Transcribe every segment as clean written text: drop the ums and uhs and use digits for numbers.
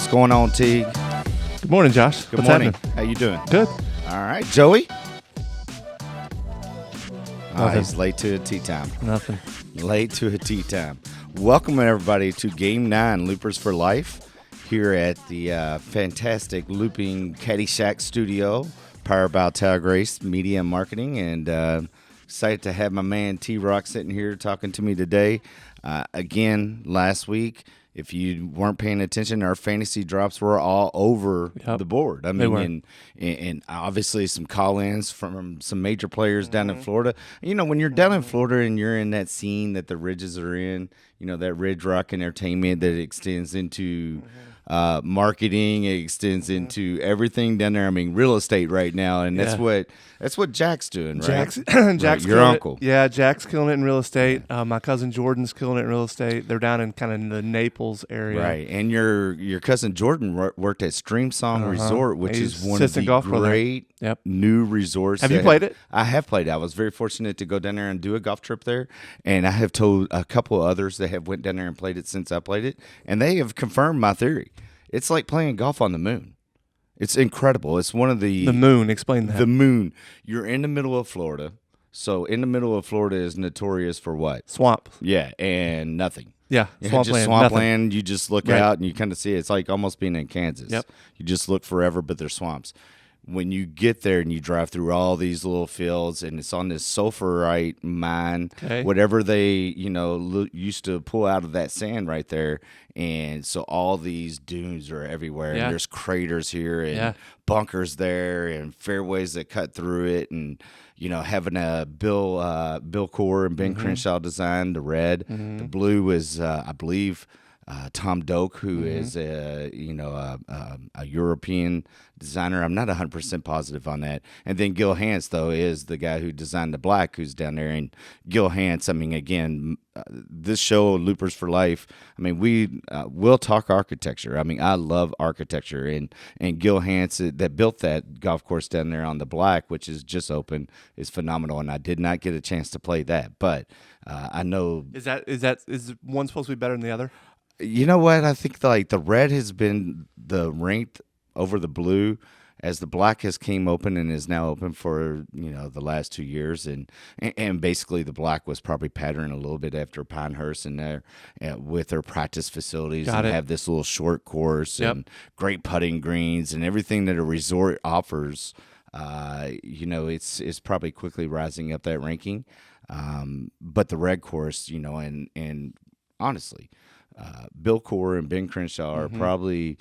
going on, Teague? Good morning, Josh. Good What's morning. happening? How you doing? Good. All right, Joey. Nothing. He's late to a tea time. Nothing. Late to a tea time. Welcome everybody to Game 9 Loopers for Life here at the fantastic Looping Caddyshack Studio, powered by Talgrace Media and Marketing, and excited to have my man T-Rock sitting here talking to me today. Again, last week, if you weren't paying attention, our fantasy drops were all over the board. I mean, and obviously some call-ins from some major players down in Florida. You know, when you're down in Florida and you're in that scene that the Ridges are in, you know, that Ridge Rock entertainment that extends into marketing, it extends into everything down there. I mean, real estate right now, and that's what Jack's doing, right? Jack's your uncle. Yeah, Jack's killing it in real estate. My cousin Jordan's killing it in real estate. They're down in kind of the Naples area, right? And your cousin Jordan worked at Stream Song Resort, which is one of the great new resorts. Have you played it? I have played it. I was very fortunate to go down there and do a golf trip there, and I have told a couple others that have went down there and played it since I played it, and they have confirmed my theory. It's like playing golf on the moon. It's incredible. It's one of the moon. Explain that. The moon. You're in the middle of Florida. So in the middle of Florida is notorious for what? Swamp. Yeah, and nothing. Yeah, swampland. You just look out and you kind of see it. It's like almost being in Kansas. Yep. You just look forever, but there's swamps. When you get there and you drive through all these little fields, and it's on this sulfurite mine, whatever they used to pull out of that sand right there, and so all these dunes are everywhere, and there's craters here and bunkers there, and fairways that cut through it, and having a Bill Core and Ben Crenshaw design the red, the blue is I believe. Tom Doak, who is a European designer. I'm not 100% positive on that. And then Gil Hance, though, is the guy who designed the black, who's down there. And Gil Hance, I mean, again, this show, Loopers for Life, I mean, we'll talk architecture. I mean, I love architecture. And Gil Hance, that built that golf course down there on the black, which is just open, is phenomenal. And I did not get a chance to play that. But I know. Is one supposed to be better than the other? You know what? I think the red has been the ranked over the blue as the black has came open and is now open for, the last 2 years. And basically the black was probably patterned a little bit after Pinehurst and there with their practice facilities have this little short course and great putting greens and everything that a resort offers. It's probably quickly rising up that ranking. But the red course, and honestly, Bill Core and Ben Crenshaw are probably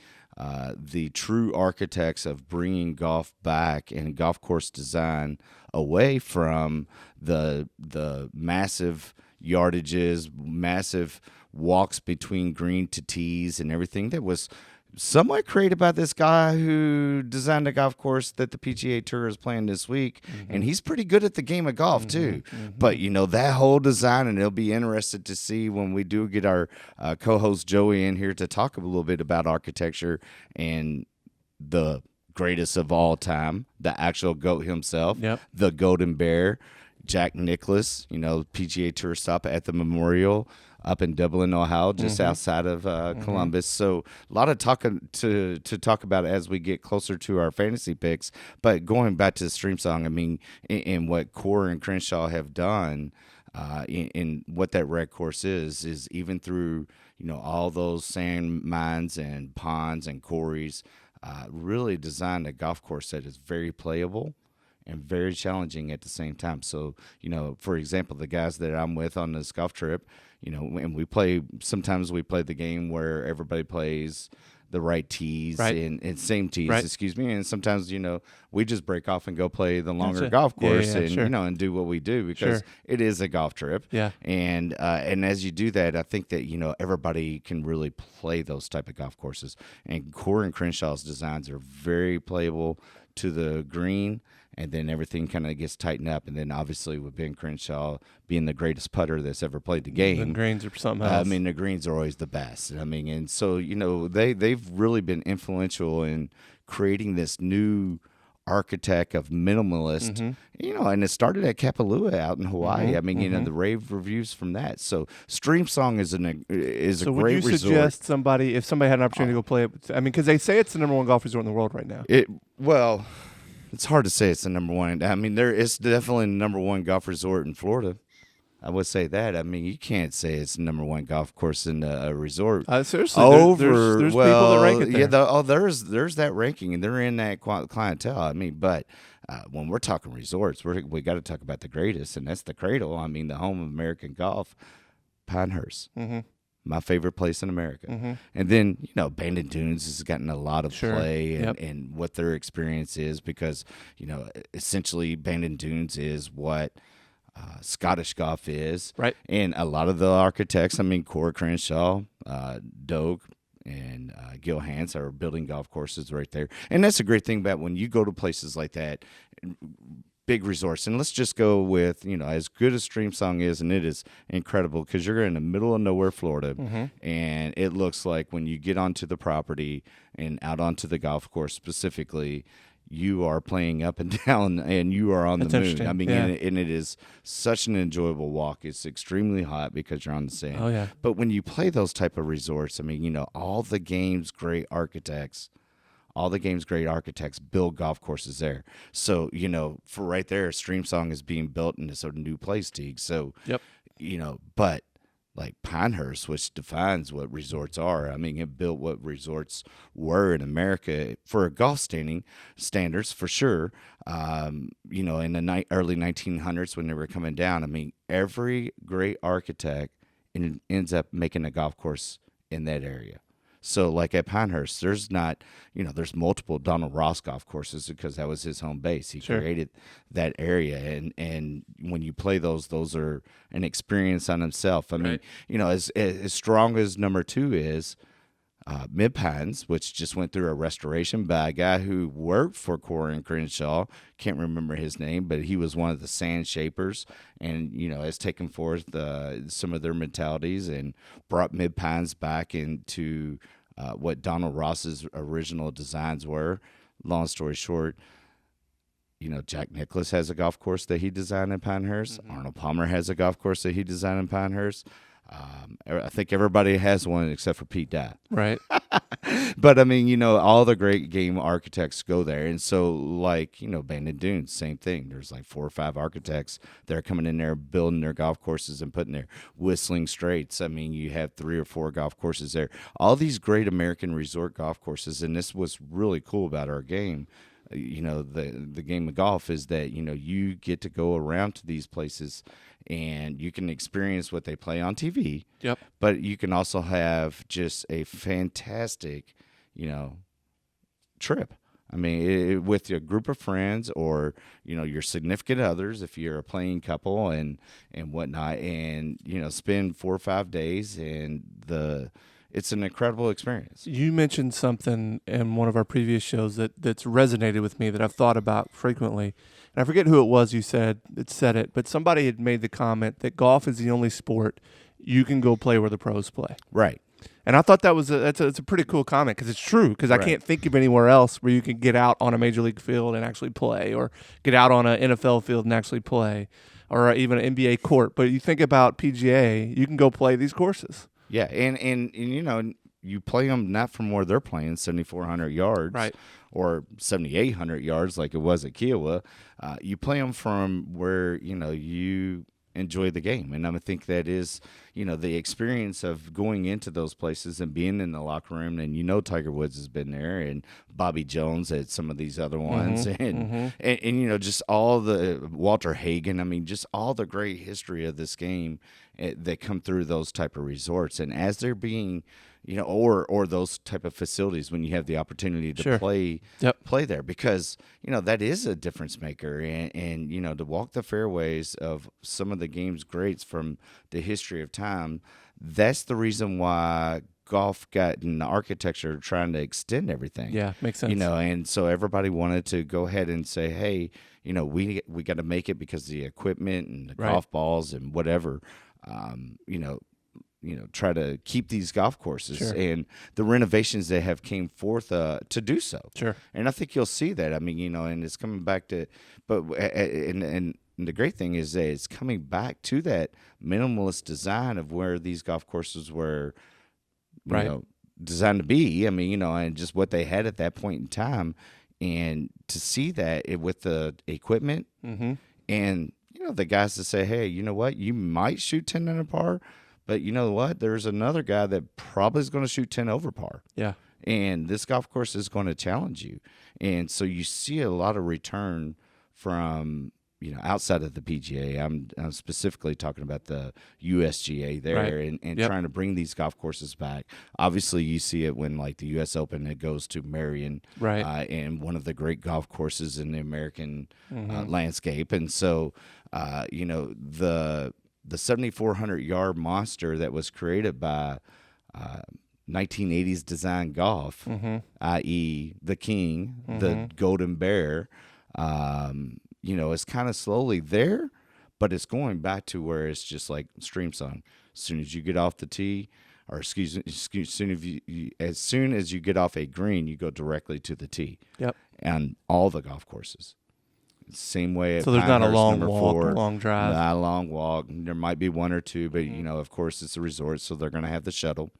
the true architects of bringing golf back and golf course design away from the massive yardages, massive walks between green to tees and everything that was somewhat created by this guy who designed a golf course that the PGA Tour is playing this week, and he's pretty good at the game of golf too. But that whole design, and it'll be interested to see when we do get our co-host Joey in here to talk a little bit about architecture and the greatest of all time, the actual GOAT himself, the Golden Bear, Jack Nicklaus. PGA Tour stop at the Memorial up in Dublin, Ohio, just outside of Columbus. So a lot of talking to talk about as we get closer to our fantasy picks. But going back to the Stream Song, I mean, in what Core and Crenshaw have done, in what that red course is even through all those sand mines and ponds and quarries, really designed a golf course that is very playable and very challenging at the same time. So, for example, the guys that I'm with on this golf trip, and sometimes we play the game where everybody plays the right tees and same tees, excuse me. And sometimes, we just break off and go play the longer golf course and do what we do because it is a golf trip. Yeah. And as you do that, I think that, everybody can really play those type of golf courses. And Core and Crenshaw's designs are very playable to the green, and then everything kind of gets tightened up. And then obviously with Ben Crenshaw being the greatest putter that's ever played the game. The greens are something else. I mean, the greens are always the best. I mean, and so, they've really been influential in creating this new architect of minimalist, and it started at Kapalua out in Hawaii. I mean, the rave reviews from that. So Stream Song is a great resort. So would you suggest somebody, if somebody had an opportunity to go play it, I mean, because they say it's the #1 golf resort in the world right now. Well, it's hard to say it's the #1. I mean, it's definitely the #1 golf resort in Florida. I would say that. I mean, you can't say it's the #1 golf course in a resort. Seriously, there's people that rank it there. Yeah, there's that ranking, and they're in that clientele. I mean, but when we're talking resorts, we got to talk about the greatest, and that's the Cradle. I mean, the home of American golf, Pinehurst. My favorite place in America. And then, Bandon Dunes has gotten a lot of play and what their experience is because, essentially Bandon Dunes is what Scottish golf is. Right. And a lot of the architects, I mean, Cora Crenshaw, Doak, and Gil Hans are building golf courses right there. And that's a great thing about when you go to places like that, big resorts. And let's just go with, as good as Stream Song is, and it is incredible because you're in the middle of nowhere, Florida, and it looks like when you get onto the property and out onto the golf course specifically, you are playing up and down and you are on the moon. I mean, and it is such an enjoyable walk. It's extremely hot because you're on the sand. Oh, yeah. But when you play those type of resorts, I mean, all the game's great architects build golf courses there. So, for right there, Stream Song is being built in this sort of new place, Teague. So, but like Pinehurst, which defines what resorts are. I mean, it built what resorts were in America for golf standards, for sure. In the early 1900s when they were coming down, I mean, every great architect ends up making a golf course in that area. So, like at Pinehurst, there's not, there's multiple Donald Ross golf courses because that was his home base. He created that area, and when you play those are an experience on himself. I mean, as strong as #2 is, Mid Pines, which just went through a restoration by a guy who worked for Cora and Crenshaw. Can't remember his name, but he was one of the sand shapers and, has taken forth some of their mentalities and brought Mid Pines back into what Donald Ross's original designs were. Long story short, Jack Nicklaus has a golf course that he designed in Pinehurst. Arnold Palmer has a golf course that he designed in Pinehurst. I think everybody has one except for Pete Dye. Right. But I mean, all the great game architects go there. And so Bandon Dunes, same thing. There's like 4 or 5 architects that are coming in there, building their golf courses and putting their Whistling Straits. I mean, you have 3 or 4 golf courses there. All these great American resort golf courses. And this was really cool about our game. The game of golf is that, you get to go around to these places and you can experience what they play on TV. Yep. But you can also have just a fantastic, trip. I mean, with your group of friends or, your significant others, if you're a playing couple and whatnot, and, spend 4 or 5 days and it's an incredible experience. You mentioned something in one of our previous shows that's resonated with me that I've thought about frequently. And I forget who it was said it, but somebody had made the comment that golf is the only sport you can go play where the pros play. Right. And I thought that's a pretty cool comment because it's true, because I can't think of anywhere else where you can get out on a major league field and actually play, or get out on an NFL field and actually play, or even an NBA court. But you think about PGA, you can go play these courses. Yeah, and you play them not from where they're playing, 7,400 yards, right, or 7,800 yards like it was at Kiowa. You play them from where you enjoy the game, and I think that is the experience of going into those places and being in the locker room. And Tiger Woods has been there, and Bobby Jones at some of these other ones, and just all the Walter Hagen. I mean, just all the great history of this game that come through those type of resorts, and as they're being, or those type of facilities when you have the opportunity to play there, because that is a difference maker, and to walk the fairways of some of the game's greats from the history of time. That's the reason why golf got in the architecture trying to extend everything. Yeah, makes sense. And so everybody wanted to go ahead and say, hey, we got to make it because of the equipment and the golf balls and whatever. try to keep these golf courses Sure. and the renovations that have came forth to do so. Sure. And I think you'll see that. I mean, and it's coming back to, but and the great thing is that it's coming back to that minimalist design of where these golf courses were, Right. designed to be. I mean, and just what they had at that point in time, and to see that with the equipment and the guys that say, hey, you know what, you might shoot 10 under par, but you know what, there's another guy that probably is going to shoot 10 over par. Yeah. And this golf course is going to challenge you. And so you see a lot of return from, outside of the PGA. I'm specifically talking about the USGA there, Right. and Yep. trying to bring these golf courses back. Obviously, you see it when, like, the U.S. Open, it goes to Marion, Right. and one of the great golf courses in the American landscape. And so, the 7,400-yard monster that was created by 1980s design golf, i.e. the King, the Golden Bear, it's kind of slowly there, but it's going back to where it's just like Stream Song. As soon as you get off the tee, or as soon as you get off a green, you go directly to the tee. Yep. And all the golf courses. Same way at So there's not a Pinehurst, long number walk, 4, a long drive. Not a long walk. There might be one or two, but, of course, it's a resort, so they're going to have the shuttle.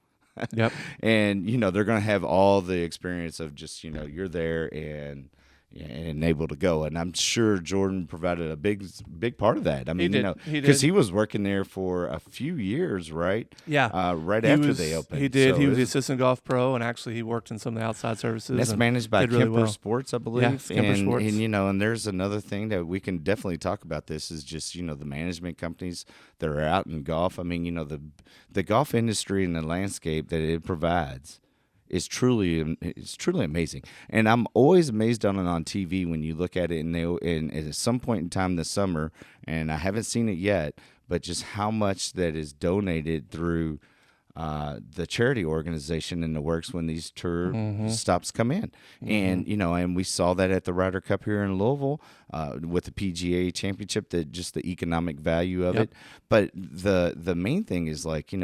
Yep. And, they're going to have all the experience of just, you're there and able to go. And I'm sure Jordan provided a big part of that. I mean, did. because he was working there for a few years, right? Yeah. Right after they opened. He did. So He was the assistant golf pro, and actually he worked in some of the outside services. That's managed by did really Kemper well. Sports, I believe. Yeah, it's Kemper Sports. And there's another thing that we can definitely talk about. This is just the management companies that are out in golf. I mean, the golf industry and the landscape that it provides is truly amazing. And I'm always amazed on TV when you look at it, and at some point in time this summer, and I haven't seen it yet, but just how much that is donated through the charity organization in the works when these tour stops come in. And, and we saw that at the Ryder Cup here in Louisville with the PGA Championship, just the economic value of it. But the main thing is, like,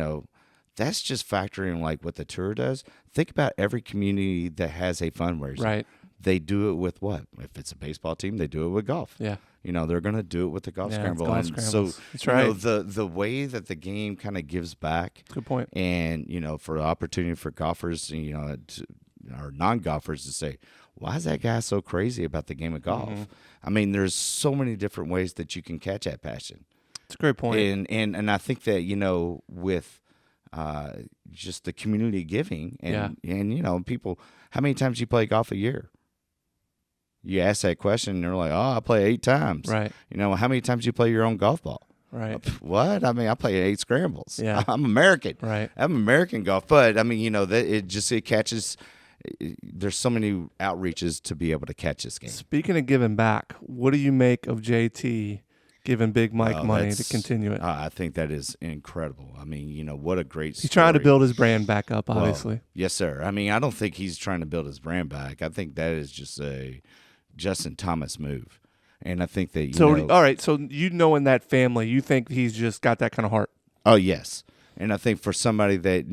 that's just factoring like what the tour does. Think about every community that has a fundraiser. Right. They do it with what? If it's a baseball team, they do it with golf. Yeah. They're going to do it with the golf scramble. Golf And scrambles. so, That's right. the way that the game kind of gives back. Good point. And, for the opportunity for golfers, or non-golfers to say, why is that guy so crazy about the game of golf? I mean, there's so many different ways that you can catch that passion. It's a great point. And I think that, with just the community giving and people, how many times you play golf a year? You ask that question, and they're like, "Oh, I play 8 times." Right. How many times you play your own golf ball? Right. What? I mean, I play 8 scrambles. Yeah. I'm American. Right. I'm American golf, but I mean, that it catches. There's so many outreaches to be able to catch this game. Speaking of giving back, what do you make of JT giving Big Mike money to continue it? I think that is incredible. I mean, what a great story. He's trying to build his brand back up, Well, obviously. yes, sir. I mean, I don't think he's trying to build his brand back. I think that is just a Justin Thomas move. And I think that, all right, so in that family, you think he's just got that kind of heart? Oh, yes. And I think for somebody that,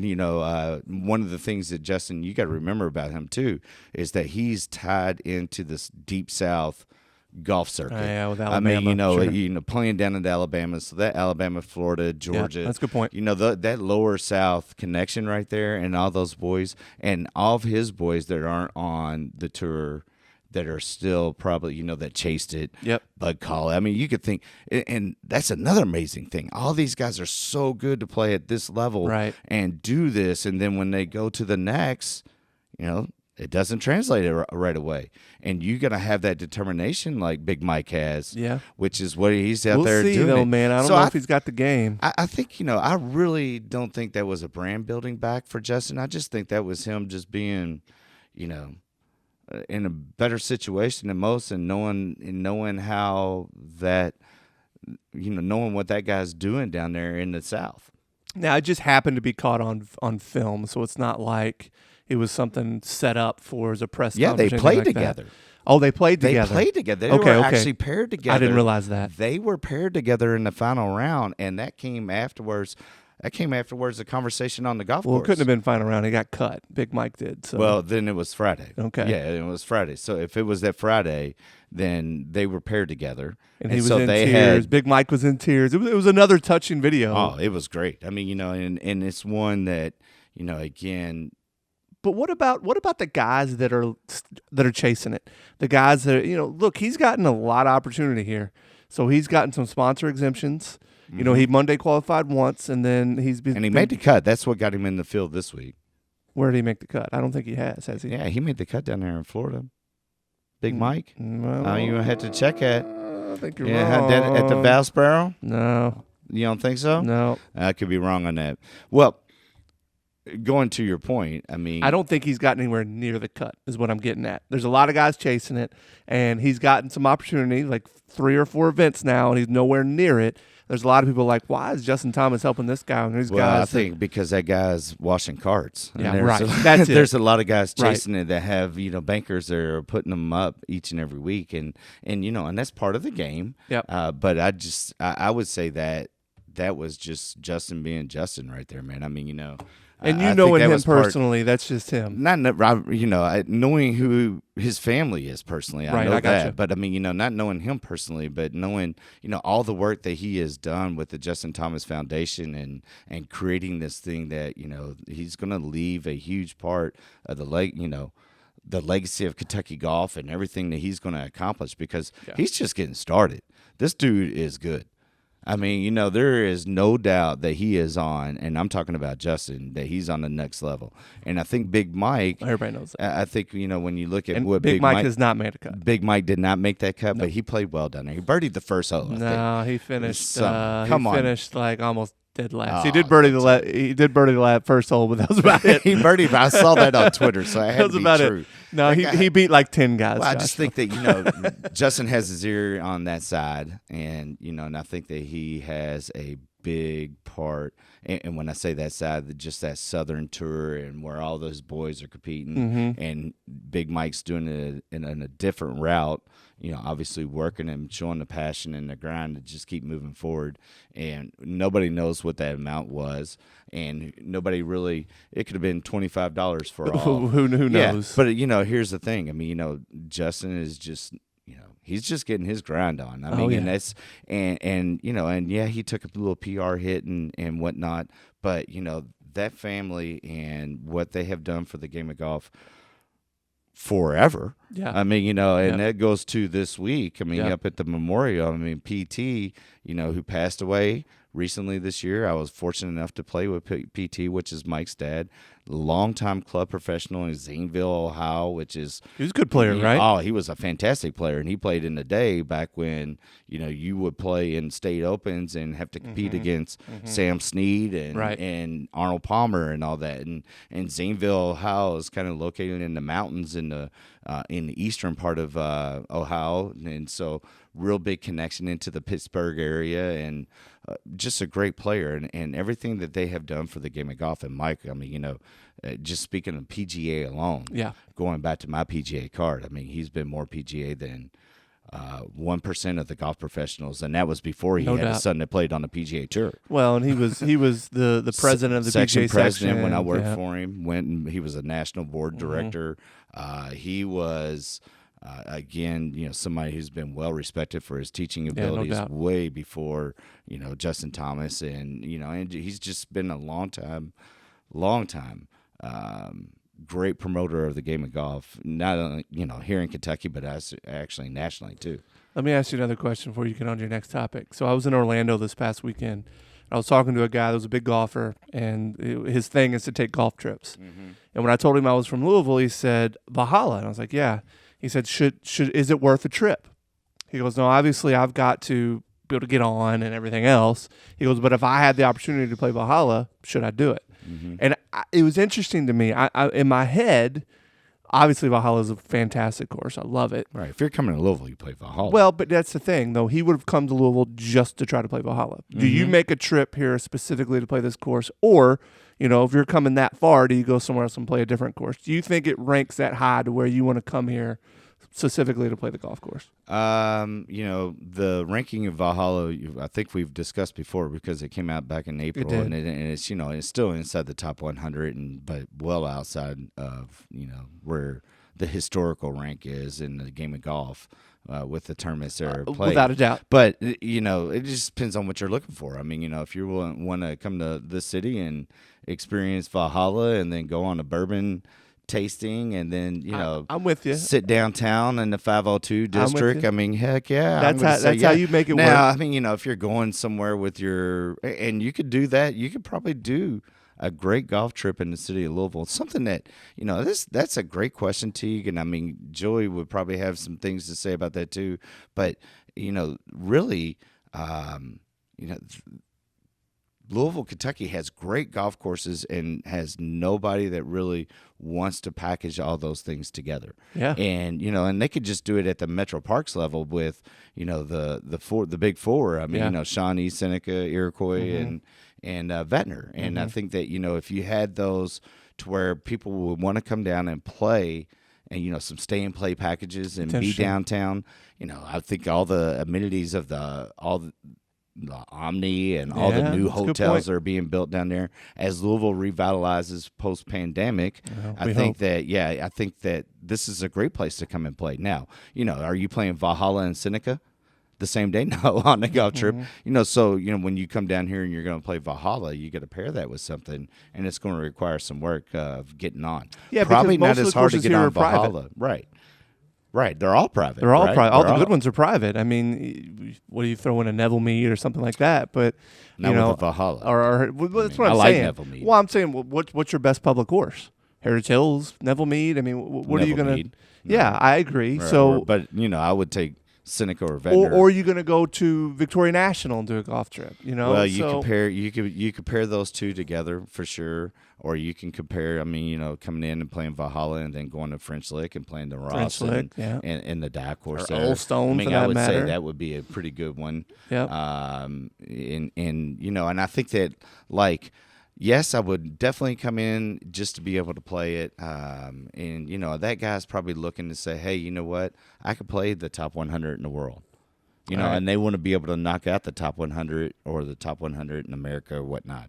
one of the things that, Justin, you got to remember about him, too, is that he's tied into this Deep South golf circuit. Yeah, with Alabama. I mean, playing down in Alabama, so that Alabama, Florida, Georgia. Yeah, that's a good point. That lower South connection right there, and all those boys, and all of his boys that aren't on the tour, that are still probably, that chased it. Yep. Bud Colley. I mean, you could think, and that's another amazing thing. All these guys are so good to play at this level, right, and do this, and then when they go to the next, it doesn't translate right away. And you're going to have that determination like Big Mike has, which is what he's out there doing. We'll see, though, man. I don't know if he's got the game. I think, I really don't think that was a brand building back for Justin. I just think that was him just being, in a better situation than most, and knowing how that, knowing what that guy's doing down there in the South. Now, it just happened to be caught on film, so it's not like it was something set up for as a press conference. Yeah, they played together. Oh, they played together. They played together. They were actually paired together. I didn't realize that. They were paired together in the final round, and that came afterwards. That came afterwards, a conversation on the golf Well, course. it couldn't have been final round. He got cut. Big Mike did. So. Well, then it was Friday. Okay. Yeah, it was Friday. So if it was that Friday, then they were paired together. And he was so in they tears. Big Mike was in tears. It was another touching video. Oh, it was great. I mean, and it's one that, again. But what about the guys that are chasing it? The guys that look, he's gotten a lot of opportunity here. So he's gotten some sponsor exemptions. He Monday qualified once, and then he's been. And he made the cut. That's what got him in the field this week. Where did he make the cut? I don't think he has he? Yeah, he made the cut down there in Florida. Big Mike. Well, You had to check it. I think you're wrong. wrong. At the Valsparrow? No. You don't think so? No. I could be wrong on that. Well, going to your point, I mean, I don't think he's gotten anywhere near the cut, is what I'm getting at. There's a lot of guys chasing it, and he's gotten some opportunity, like 3 or 4 events now, and he's nowhere near it. There's a lot of people like, why is Justin Thomas helping this guy? And these guys. I think because that guy's washing carts. Yeah, right. That's it. There's a lot of guys chasing it that have bankers that are putting them up each and every week, and that's part of the game. Yep. But I would say that was just Justin being Justin right there, man. I mean, And I knowing think that him was part- personally, that's just him. Not knowing who his family is personally, I Right, know I that. gotcha. But I mean, not knowing him personally, but knowing all the work that he has done with the Justin Thomas Foundation and creating this thing that he's going to leave a huge part of the legacy of Kentucky golf and everything that he's going to accomplish because he's just getting started. This dude is good. I mean, there is no doubt that he is on, and I'm talking about Justin, that he's on the next level. And I think Big Mike, Everybody knows that. I think, when you look at And what Big Mike has not made a cut. Big Mike did not make that cut, but he played well down there. He birdied the first hole, I think. No, he finished. Come on. Finished like almost dead last. Oh, he did birdie the first hole, but that was about it. He birdied. I saw that on Twitter, so I had That was to be about true. it. No, he beat like 10 guys. Well, I just think that Justin has his ear on that side, and and I think that he has a big part. And when I say that side, just that Southern tour and where all those boys are competing, and Big Mike's doing it in a different route. Obviously working and showing the passion and the grind to just keep moving forward. And nobody knows what that amount was, and nobody really. It could have been $25 for all. Who knows? Yeah, but here's the thing. I mean, Justin is just. He's just getting his grind on. I mean, and that's and he took a little PR hit and whatnot, but that family and what they have done for the game of golf forever. Yeah. I mean, and that goes to this week. I mean, up at the memorial. I mean, PT, who passed away recently this year. I was fortunate enough to play with PT, which is Mike's dad, longtime club professional in Zanesville, Ohio, which is he was a good player, right? Oh, he was a fantastic player, and he played in the day back when you would play in state opens and have to compete against Sam Snead and Arnold Palmer and all that. And Zanesville, Ohio, is kind of located in the mountains in the eastern part of Ohio, and so real big connection into the Pittsburgh area, and just a great player, and everything that they have done for the game of golf. And Mike, I mean, just speaking of PGA alone, going back to my PGA card, I mean, he's been more PGA than 1% of the golf professionals, and that was before he had a son that played on the PGA Tour. Well, and he was the president of the section PGA president section when I worked for him. He was a national board director. He was. Again, somebody who's been well respected for his teaching abilities way before, Justin Thomas, and and he's just been a long time, great promoter of the game of golf. Not only here in Kentucky, but actually nationally too. Let me ask you another question before you get on to your next topic. So I was in Orlando this past weekend. I was talking to a guy that was a big golfer, and his thing is to take golf trips. And when I told him I was from Louisville, he said Valhalla, and I was like, yeah. He said, is it worth a trip? He goes, no, obviously I've got to be able to get on and everything else. He goes, but if I had the opportunity to play Valhalla, should I do it? And it was interesting to me. I in my head, obviously Valhalla is a fantastic course. I love it. Right. If you're coming to Louisville, you play Valhalla. Well, but that's the thing, though. He would have come to Louisville just to try to play Valhalla. Do you make a trip here specifically to play this course? Or, if you're coming that far, do you go somewhere else and play a different course? Do you think it ranks that high to where you want to come here specifically to play the golf course? The ranking of Valhalla, I think we've discussed before because it came out back in April, and it's it's still inside the top 100, but well outside of where the historical rank is in the game of golf. With the tournaments that are played. Without a doubt. But, it just depends on what you're looking for. I mean, if you want to come to this city and experience Valhalla and then go on a bourbon tasting and then, I'm with you. Sit downtown in the 502 district. I mean, heck yeah. That's how you make it work. Now, I mean, if you're going somewhere with and you could do that, you could probably do a great golf trip in the city of Louisville. Something that, that's a great question, Teague. And I mean, Joey would probably have some things to say about that too. But, really, Louisville, Kentucky has great golf courses and has nobody that really wants to package all those things together. Yeah. And, and they could just do it at the Metro Parks level with, the big four. I mean, Shawnee, Seneca, Iroquois, and Ventnor. And I think that, if you had those to where people would want to come down and play and, some stay and play packages and be downtown, I think all the amenities of the Omni and all the new hotels that are being built down there as Louisville revitalizes post-pandemic. I think that this is a great place to come and play. Now, are you playing Valhalla and Seneca the same day? No, on the golf trip. So when you come down here and you're going to play Valhalla, you got to pair that with something, and it's going to require some work of getting on. Yeah, probably not as hard to get on Valhalla. Right. They're all private. They're all private. All the good ones are private. I mean, what do you throw in a Neville Mead or something like that? But not with a Valhalla. Or that's what I'm saying. I like Neville Mead. Well, I'm saying, what's your best public course? Heritage Hills, Neville Mead. I mean, what are you going to? Yeah, I agree. But I would take Seneca or Ventnor. Or are you going to go to Victoria National and do a golf trip? Well, you could pair those two together for sure. Or you can compare. I mean, coming in and playing Valhalla and then going to French Lick and playing the Ross and the Dak course or Old Stone. I mean, I would say that would be a pretty good one. Yeah. And I think that yes, I would definitely come in just to be able to play it. And that guy's probably looking to say, hey, you know what? I could play the top 100 in the world. And they want to be able to knock out the top 100 or the top 100 in America or whatnot.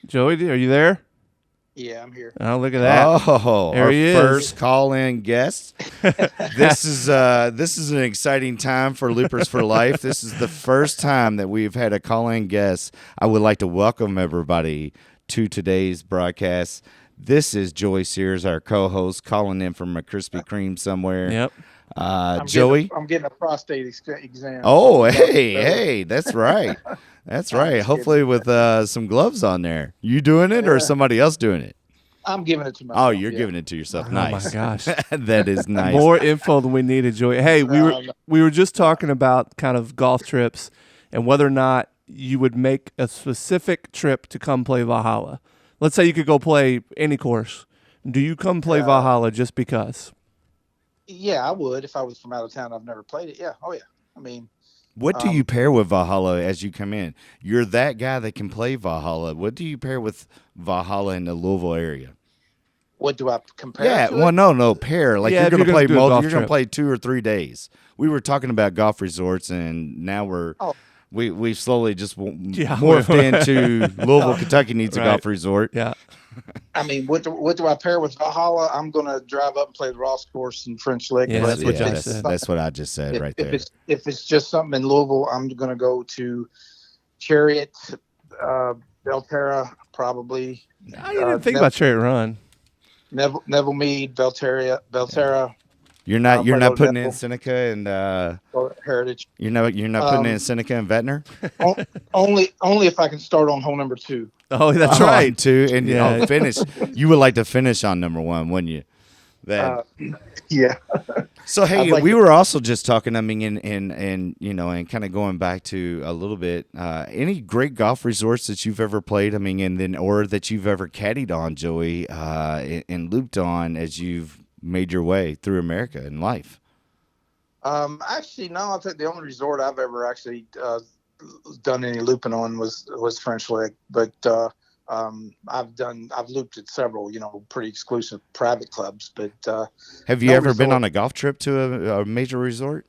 Joey, are you there? Yeah, I'm here. Oh, look at that! Oh, there he is. First call-in guest. This is an exciting time for Loopers for Life. This is the first time that we've had a call-in guest. I would like to welcome everybody to today's broadcast. This is Joey Sears, our co-host, calling in from a Krispy Kreme somewhere. Yep. Joey? I'm getting a prostate exam. Oh, hey, that's right. That's right. Hopefully with some gloves on there. You doing it or somebody else doing it? I'm giving it to myself. Oh, you're giving it to yourself. Nice. Oh, my gosh. That is nice. More info than we needed, Joey. Hey, we were just talking about kind of golf trips and whether or not you would make a specific trip to come play Valhalla. Let's say you could go play any course. Do you come play Valhalla just because? Yeah, I would if I was from out of town. I've never played it. Yeah. Oh, yeah. I mean, what do you pair with Valhalla as you come in? You're that guy that can play Valhalla. What do you pair with Valhalla in the Louisville area? What do I compare? Yeah, to well, no, pair. Like you're going to play you're going to play 2 or 3 days. We were talking about golf resorts, and now we've slowly just morphed into Louisville, Kentucky needs a golf resort. Yeah. I mean, what do I pair with Valhalla? I'm going to drive up and play the Ross course in French Lick. Yeah, that's what I said. That's what I just said right there. If it's just something in Louisville, I'm going to go to Chariot, Belterra, probably. I didn't even think about Chariot Run. Neville Mead, Belterra. You're not putting in Seneca and Heritage. You're not putting in Seneca and Ventnor. only if I can start on hole number 2. Oh, that's right. 2 and finish. You would like to finish on number 1, wouldn't you? Yeah. So hey, we were also just talking. I mean, and kind of going back to a little bit. Any great golf resorts that you've ever played? I mean, or that you've ever caddied on, Joey, and looped on as you've made your way through America in life? Actually, no. I think the only resort I've ever actually done any looping on was French Lick. But I've looped at several, pretty exclusive private clubs, but Have you no ever been resort. on a golf trip to a major resort?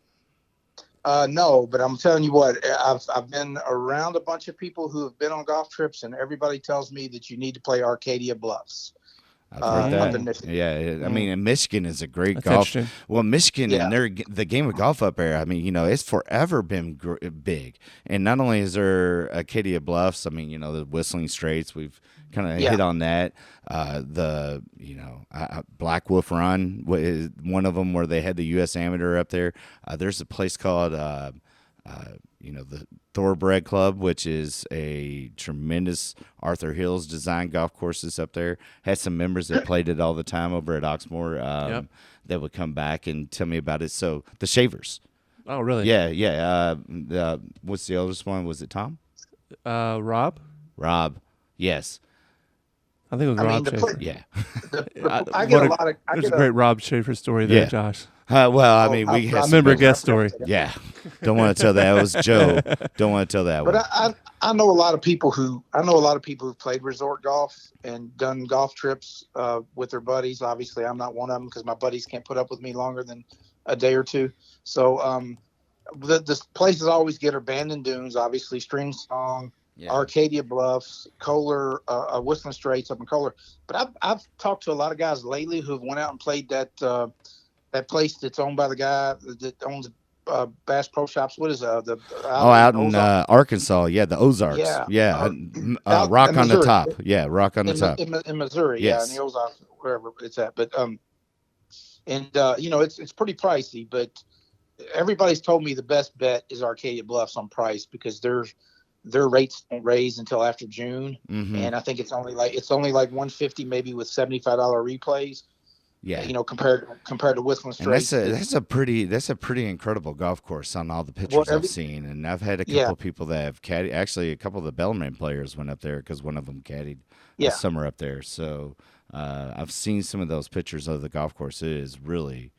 No, but I'm telling you what, I've been around a bunch of people who have been on golf trips, and everybody tells me that you need to play Arcadia Bluffs I've heard up that. in Michigan. Yeah, I mean, and Michigan is a great That's golf. interesting. Well, Michigan Yeah. and the game of golf up there. I mean, it's forever been big. And not only is there Acadia Bluffs. I mean, the Whistling Straits. We've kind of Yeah. hit on that. Black Wolf Run is one of them where they had the U.S. Amateur up there. There's a place called. The Thoroughbred Club, which is a tremendous Arthur Hills design golf courses up there. Had some members that played it all the time over at Oxmoor that would come back and tell me about it. So the Shavers. Oh, really? Yeah. What's the oldest one? Was it Tom? Rob? Rob. Yes. I think it was I mean, Rob the Schaefer. Yeah. I get a lot of. There's a great Rob Schaefer story there, Yeah. Josh. Well, I Oh, mean, I we had remember a some- guest story. Yeah. Don't want to tell that. It was Joe. Don't want to tell that But one. I know a lot of people who've played resort golf and done golf trips with their buddies. Obviously, I'm not one of them because my buddies can't put up with me longer than a day or two. So the places I always get are Bandon Dunes, obviously Stream Song, Yeah. Arcadia Bluffs, Kohler, Whistling Straits up in Kohler. But I've talked to a lot of guys lately who've went out and played that place that's owned by the guy that owns Bass Pro Shops. What is out in Arkansas. Yeah, the Ozarks. Yeah. Out Rock in on the Missouri. top. Yeah, Rock on the top. in Missouri, Yes. in the Ozarks, wherever it's at. But it's pretty pricey. But everybody's told me the best bet is Arcadia Bluffs on price because their rates don't raise until after June, and I think it's only like 150 maybe with $75 replays. Yeah. Compared to Whistling And Straits. that's a pretty incredible golf course on all the pictures I've seen, and I've had a couple of people that have caddied. Actually, a couple of the Bellarmine players went up there because one of them caddied a summer up there. So I've seen some of those pictures of the golf course. It is really,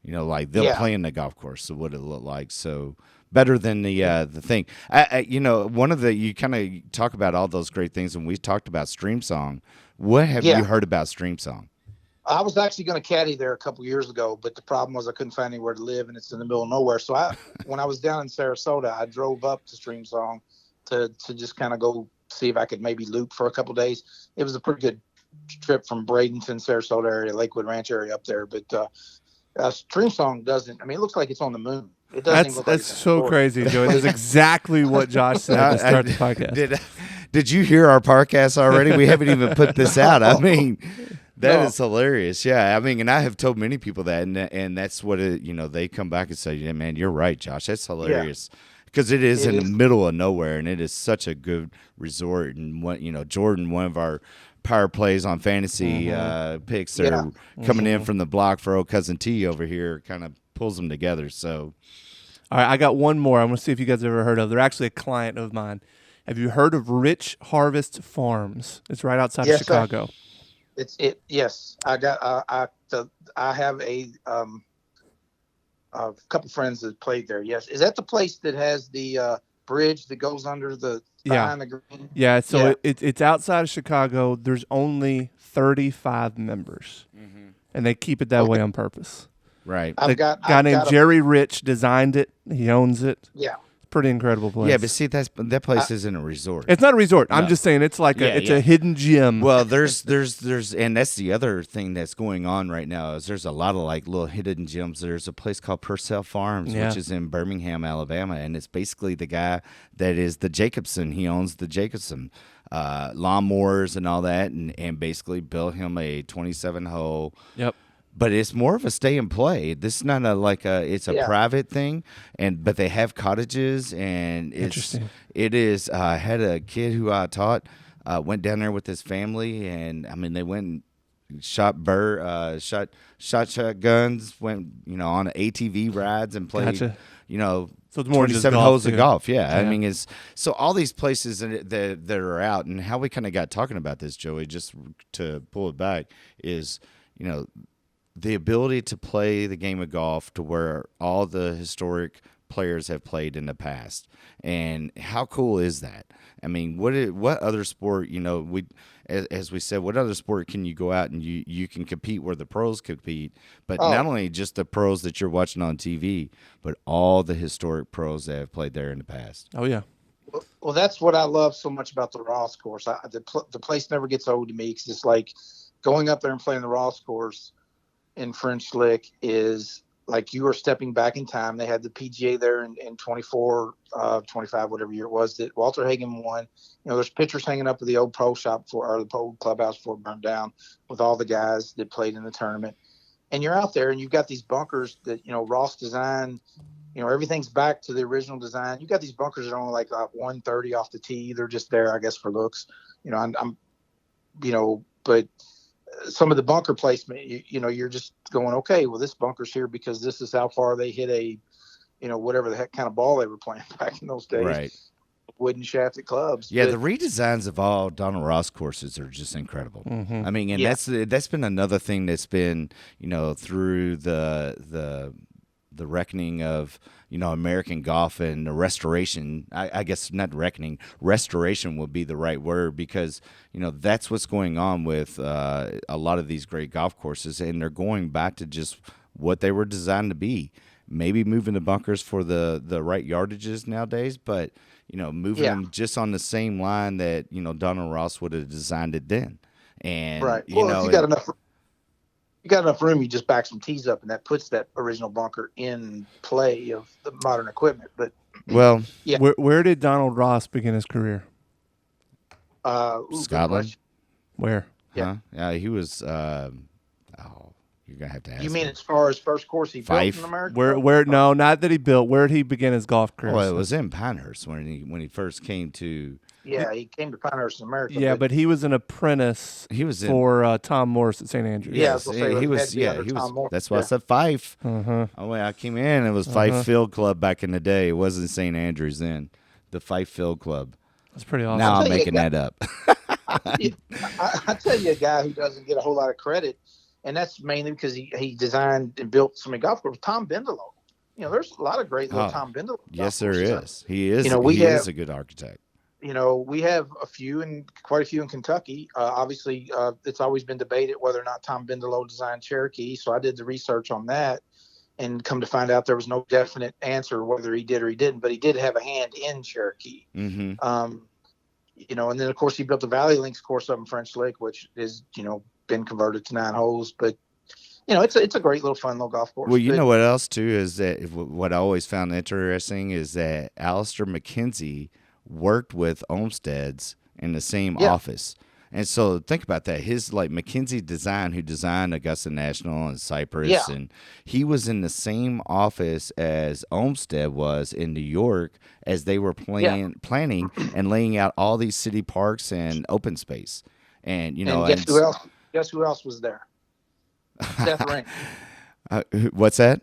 like they'll play in the golf course. So what it looked like. So better than the thing. One of the you kind of talk about all those great things, and we talked about Stream Song. What have you heard about Stream Song? I was actually going to caddy there a couple years ago, but the problem was I couldn't find anywhere to live, and it's in the middle of nowhere. So when I was down in Sarasota, I drove up to Stream Song to just kind of go see if I could maybe loop for a couple of days. It was a pretty good trip from Bradenton, Sarasota area, Lakewood Ranch area up there. But Stream Song doesn't. I mean, it looks like it's on the moon. It doesn't even look like That's it's so in crazy, Joey. That's exactly what Josh said to start the podcast. Did you hear our podcast already? We haven't even put this out. I mean, that is hilarious. Yeah, I mean, and I have told many people that, and that's what they come back and say, "Yeah, man, you're right, Josh. That's hilarious." Because it is in the middle of nowhere, and it is such a good resort. And Jordan, one of our power plays on fantasy picks, they're coming in from the block for old cousin T over here, kind of pulls them together. So, all right, I got one more. I'm going to see if you guys have ever heard of. They're actually a client of mine. Have you heard of Rich Harvest Farms? It's right outside of Chicago. Yes. I have a couple friends that played there. Yes. Is that the place that has the bridge that goes under the behind the green? Yeah. So it's outside of Chicago. There's only 35 members, and they keep it that way on purpose. Right. A guy named Jerry Rich designed it. He owns it. Yeah. Pretty incredible place. Yeah, but see, that place isn't a resort. It's not a resort. No. I'm just saying it's like a hidden gem. Well, there's, and that's the other thing that's going on right now is there's a lot of like little hidden gems. There's a place called Purcell Farms, which is in Birmingham, Alabama, and it's basically the guy that is the Jacobson. He owns the Jacobson lawnmowers and all that, and basically built him a 27-hole. Yep. But it's more of a stay and play. This is not it's a private thing, but they have cottages, and it is. I had a kid who I taught went down there with his family, and I mean they went and shot shotguns, went on ATV rides and played. Gotcha. So it's more 27 golf, holes too. of golf. Yeah, I mean so all these places that are out, and how we kind of got talking about this, Joey, just to pull it back is the ability to play the game of golf to where all the historic players have played in the past. And how cool is that? I mean, what other sport, as we said, what other sport can you go out and you can compete where the pros compete, but not only just the pros that you're watching on TV, but all the historic pros that have played there in the past. Oh, yeah. Well, that's what I love so much about the Ross course. The place never gets old to me because it's like going up there and playing the Ross course in French Lick is like you are stepping back in time. They had the PGA there in 24, 25, whatever year it was that Walter Hagen won. There's pictures hanging up of the old pro shop or the old clubhouse before it burned down with all the guys that played in the tournament. And you're out there and you've got these bunkers that, Ross designed. Everything's back to the original design. You got these bunkers that are only like 130 off the tee. They're just there, I guess, for looks. But some of the bunker placement, you're just going, okay, well, this bunker's here because this is how far they hit a, whatever the heck kind of ball they were playing back in those days. Right. Wooden shafted clubs. Yeah, the redesigns of all Donald Ross courses are just incredible. Mm-hmm. I mean, and that's been another thing that's been, through the reckoning of, American golf and the restoration. I guess not reckoning, restoration would be the right word because, that's what's going on with a lot of these great golf courses, and they're going back to just what they were designed to be. Maybe moving the bunkers for the right yardages nowadays, but, moving them just on the same line that, Donald Ross would have designed it then. And, right. Well, if you got enough room, you just back some tees up, and that puts that original bunker in play of the modern equipment. But yeah, where did Donald Ross begin his career? Scotland. Where? Yeah, he was. You're gonna have to ask. You mean as far as first course he built in America? Where? No, not that he built. Where did he begin his golf career? Well, it was in Pinehurst when he first came to. Yeah, he came to Pinehurst in America. Yeah, but he was an apprentice. He was for Tom Morris at St. Andrews. Yes, he was. Yeah, he was. That's why I said Fife. Uh-huh. Oh, I came in. It was Fife Field Club back in the day. It wasn't St. Andrews then. The Fife Field Club. That's pretty awesome. Now I'm making that up. I tell you, a guy who doesn't get a whole lot of credit, and that's mainly because he designed and built so many golf courses. Tom Bendelo. There's a lot of great little Tom Bendelo. Yes, there is. He is. He is a good architect. We have quite a few in Kentucky. Obviously, it's always been debated whether or not Tom Bendelo designed Cherokee. So I did the research on that and come to find out there was no definite answer whether he did or he didn't, but he did have a hand in Cherokee. Mm-hmm. And then of course he built the Valley Links course up in French Lick, which is, been converted to 9 holes, but it's a great little fun little golf course. Well, you know what else too is that what I always found interesting is that Alistair McKenzie worked with Olmstead's in the same office. And so think about that. His McKenzie Design, who designed Augusta National and Cypress, and he was in the same office as Olmsted was in New York as they were planning and laying out all these city parks and open space. And guess who else was there? Seth Rayner. What's that?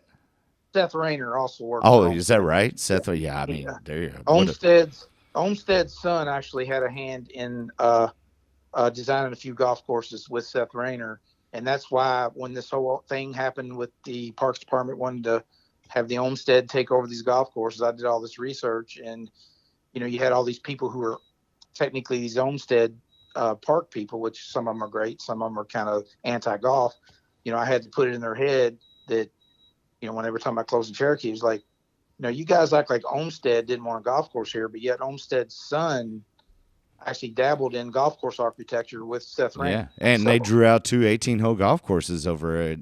Seth Rayner also worked. Oh, is that right? Seth? Yeah, I mean, there you go. Olmsted's son actually had a hand in designing a few golf courses with Seth Rayner, and that's why when this whole thing happened with the Parks Department wanting to have the Olmsted take over these golf courses, I did all this research, and you had all these people who are technically these Olmsted park people, which some of them are great, some of them are kind of anti-golf. I had to put it in their head that when they were talking about closing Cherokee, it was like, you guys act like Olmsted didn't want a golf course here, but yet Olmsted's son actually dabbled in golf course architecture with Seth Rayner. Yeah, and they drew out 2 18-hole golf courses over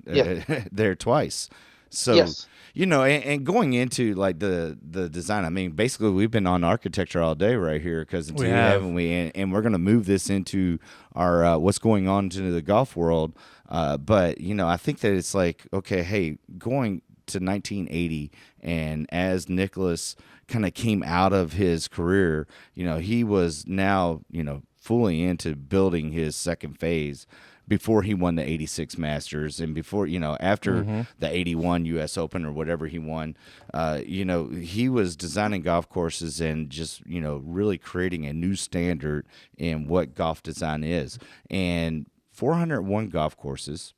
there twice. So, and going into the design, I mean, basically we've been on architecture all day right here because haven't we? And we're going to move this into our what's going on into the golf world. But, I think that it's like, okay, hey, going to 1980, and as Nicklaus kind of came out of his career, he was now, fully into building his second phase before he won the 86 Masters and before, after the 81 U.S. Open or whatever he won, he was designing golf courses and just, really creating a new standard in what golf design is. And 401 golf courses,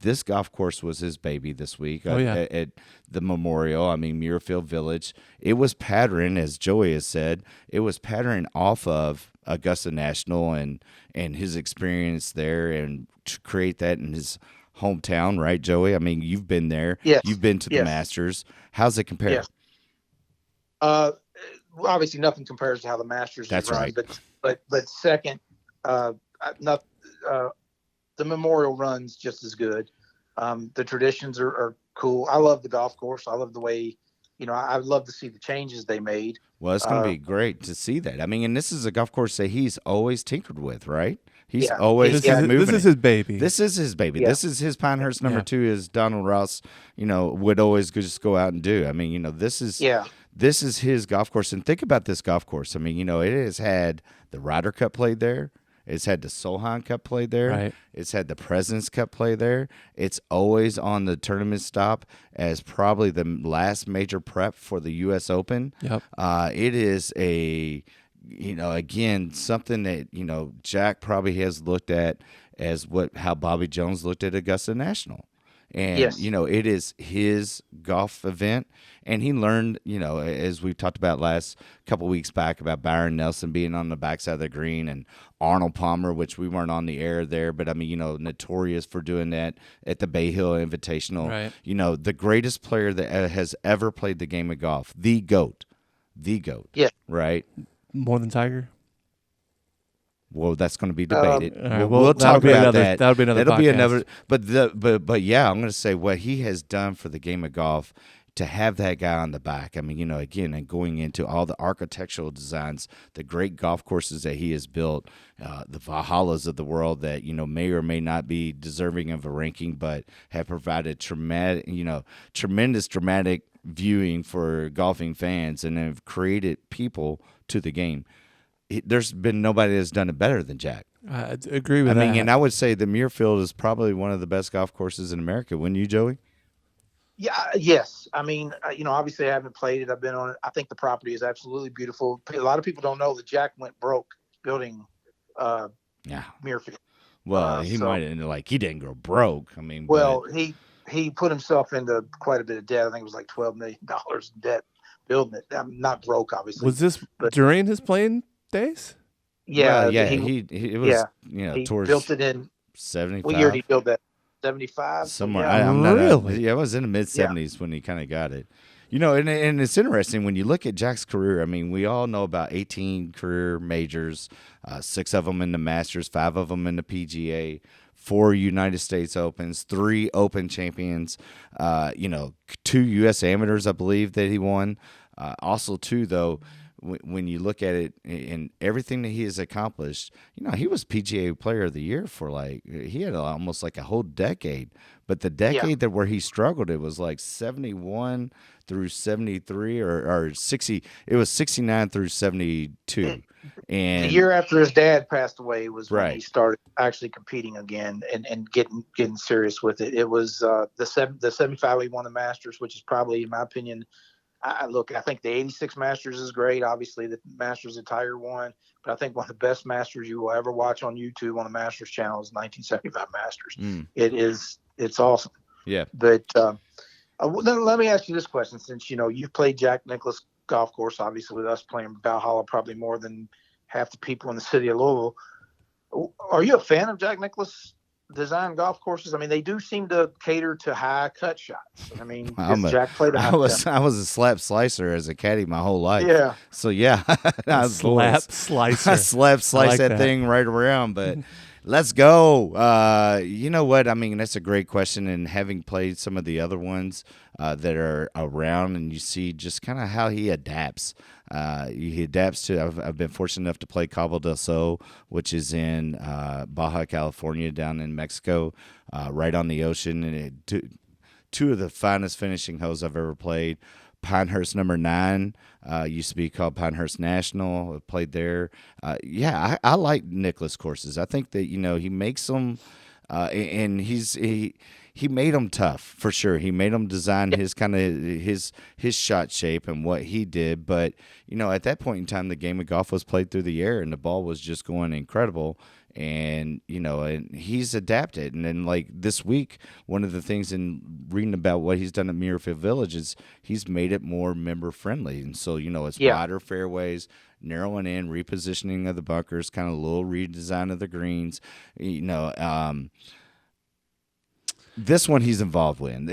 this golf course was his baby this week at the Memorial. I mean, Muirfield Village. It was patterned, as Joey has said, it was patterned off of Augusta National and his experience there, and to create that in his hometown, right, Joey? I mean, you've been there. Yes. You've been to the Masters. How's it compare? Yes. Obviously, nothing compares to how the Masters That's is run. right. But second, the Memorial run's just as good. The traditions are cool. I love the golf course. I love the way, I love to see the changes they made. Well, it's going to be great to see that. I mean, and this is a golf course that he's always tinkered with, right? He's always moving. This is his baby. This is his baby. Yeah. This is his Pinehurst number 2, as Donald Ross, would always just go out and do. I mean, this is his golf course. And think about this golf course. I mean, it has had the Ryder Cup played there. It's had the Solheim Cup played there. Right. It's had the President's Cup played there. It's always on the tournament stop as probably the last major prep for the U.S. Open. Yep. It is again, something that, Jack probably has looked at as how Bobby Jones looked at Augusta National. And, it is his golf event. And he learned, as we talked about last couple weeks back about Byron Nelson being on the backside of the green, and Arnold Palmer, which we weren't on the air there, but I mean, notorious for doing that at the Bay Hill Invitational. Right. The greatest player that has ever played the game of golf, the GOAT. Yeah. Right? More than Tiger? Well, that's going to be debated. Right, we'll talk about that. That'll be another podcast. But yeah, I'm going to say what he has done for the game of golf, to have that guy on the back. I mean, again, and going into all the architectural designs, the great golf courses that he has built, the Valhallas of the world that, may or may not be deserving of a ranking, but have provided tremendous dramatic viewing for golfing fans, and have created people to the game. There's been nobody that's done it better than Jack. I agree with that. I mean, and I would say the Muirfield is probably one of the best golf courses in America. Wouldn't you, Joey? Yeah. Yes. I mean, obviously I haven't played it. I've been on it. I think the property is absolutely beautiful. A lot of people don't know that Jack went broke building Muirfield. Well, he didn't go broke. I mean, he put himself into quite a bit of debt. I think it was like $12 million in debt building it. I'm not broke, obviously. Was this during his playing days? Yeah. He built it in 75. What year did he build that? 75 somewhere. Yeah. I'm not Really? I was in the mid 70s when he kind of got it. And it's interesting when you look at Jack's career. I mean, we all know about 18 career majors, 6 of them in the Masters, 5 of them in the PGA, 4 United States Opens, 3 Open champions, 2 U.S. amateurs, I believe, that he won. Also, too, though, when you look at it and everything that he has accomplished, he was PGA Player of the Year for he had almost like a whole decade. But the decade that where he struggled, it was like 71 through 73 or 60. It was 69 through 72. And the year after his dad passed away was when Right. he started actually competing again and getting serious with it. It was the 75 he won the Masters, which is probably, in my opinion, I think the 86 Masters is great. Obviously, the Masters that Tiger won, but I think one of the best Masters you will ever watch on YouTube on the Masters channel is 1975 Masters. It's awesome. Yeah. But let me ask you this question, since you've played Jack Nicklaus golf course, obviously with us playing Valhalla probably more than half the people in the city of Louisville. Are you a fan of Jack Nicklaus design golf courses? I mean, they do seem to cater to high cut shots. I mean, Jack played a high cut. I was a slap slicer as a caddy my whole life. Yeah. So yeah, I was Slap slicer. I slice like that thing right around. But let's go. You know what? I mean, that's a great question. And having played some of the other ones that are around, and you see just kind of how he adapts. He adapts to. I've been fortunate enough to play Cabo del Sol, which is in Baja California, down in Mexico, right on the ocean, and two of the finest finishing holes I've ever played. Pinehurst number 9 used to be called Pinehurst National. I played there. I like Nicklaus courses. I think that he makes them, and he made them tough for sure. He made them design his kind of his shot shape and what he did. But at that point in time, the game of golf was played through the air, and the ball was just going incredible. And and he's adapted. And then like this week, one of the things in reading about what he's done at Muirfield Village is he's made it more member friendly. And so it's wider fairways, narrowing in, repositioning of the bunkers, kind of a little redesign of the greens. This one he's involved with.